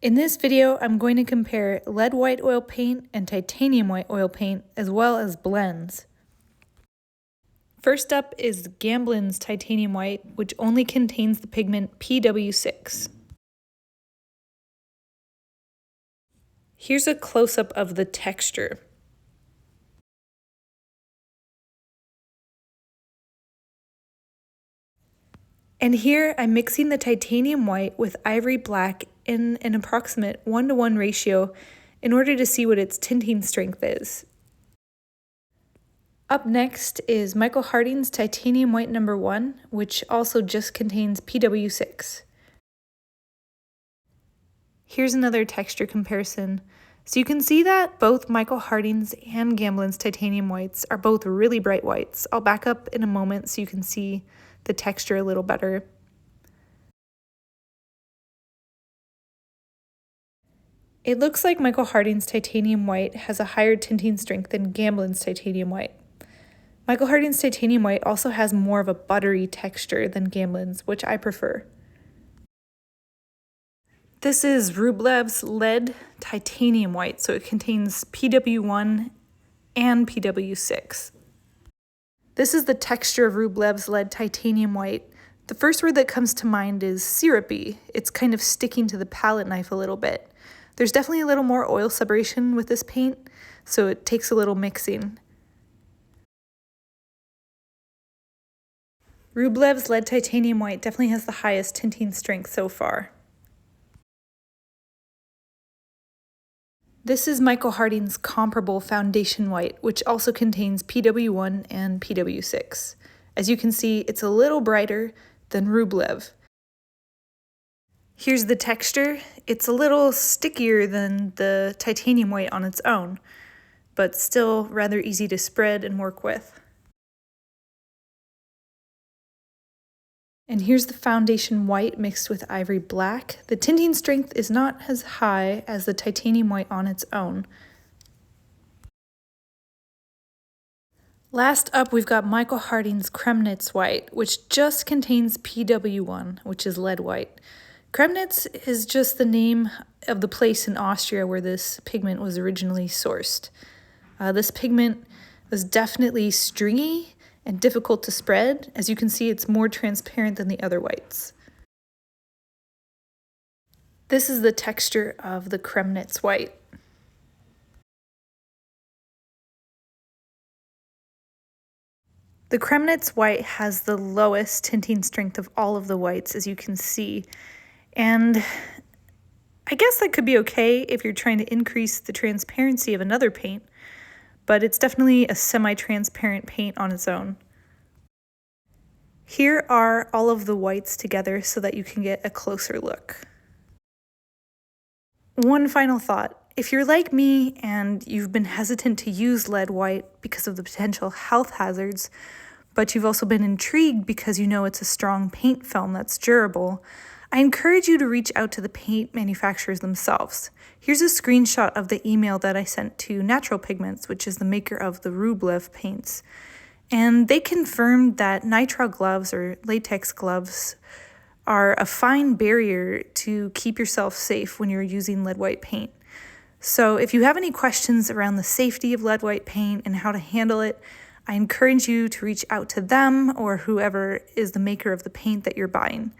In this video, I'm going to compare lead white oil paint and titanium white oil paint, as well as blends. First up is Gamblin's titanium white, which only contains the pigment PW6. Here's a close-up of the texture. And here I'm mixing the titanium white with ivory black in an approximate 1:1 ratio in order to see what its tinting strength is. Up next is Michael Harding's Titanium White No. 1, which also just contains PW6. Here's another texture comparison. So you can see that both Michael Harding's and Gamblin's titanium whites are both really bright whites. I'll back up in a moment so you can see the texture a little better. It looks like Michael Harding's titanium white has a higher tinting strength than Gamblin's titanium white. Michael Harding's titanium white also has more of a buttery texture than Gamblin's, which I prefer. This is Rublev's lead titanium white, so it contains PW1 and PW6. This is the texture of Rublev's lead titanium white. The first word that comes to mind is syrupy. It's kind of sticking to the palette knife a little bit. There's definitely a little more oil separation with this paint, so it takes a little mixing. Rublev's lead titanium white definitely has the highest tinting strength so far. This is Michael Harding's comparable foundation white, which also contains PW1 and PW6. As you can see, it's a little brighter than Rublev. Here's the texture. It's a little stickier than the titanium white on its own, but still rather easy to spread and work with. And here's the foundation white mixed with ivory black. The tinting strength is not as high as the titanium white on its own. Last up, we've got Michael Harding's Creme Nits white, which just contains PW1, which is lead white. Creme Nits is just the name of the place in Austria where this pigment was originally sourced. This pigment was definitely stringy and difficult to spread. As you can see, it's more transparent than the other whites. This is the texture of the Creme Nits white. The Creme Nits white has the lowest tinting strength of all of the whites, as you can see. And I guess that could be okay if you're trying to increase the transparency of another paint, but it's definitely a semi-transparent paint on its own. Here are all of the whites together so that you can get a closer look. One final thought. If you're like me and you've been hesitant to use lead white because of the potential health hazards, but you've also been intrigued because you know it's a strong paint film that's durable, I encourage you to reach out to the paint manufacturers themselves. Here's a screenshot of the email that I sent to Natural Pigments, which is the maker of the Rublev paints. And they confirmed that nitrile gloves or latex gloves are a fine barrier to keep yourself safe when you're using lead white paint. So if you have any questions around the safety of lead white paint and how to handle it, I encourage you to reach out to them or whoever is the maker of the paint that you're buying.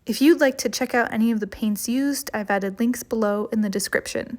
If you'd like to check out any of the paints used, I've added links below in the description.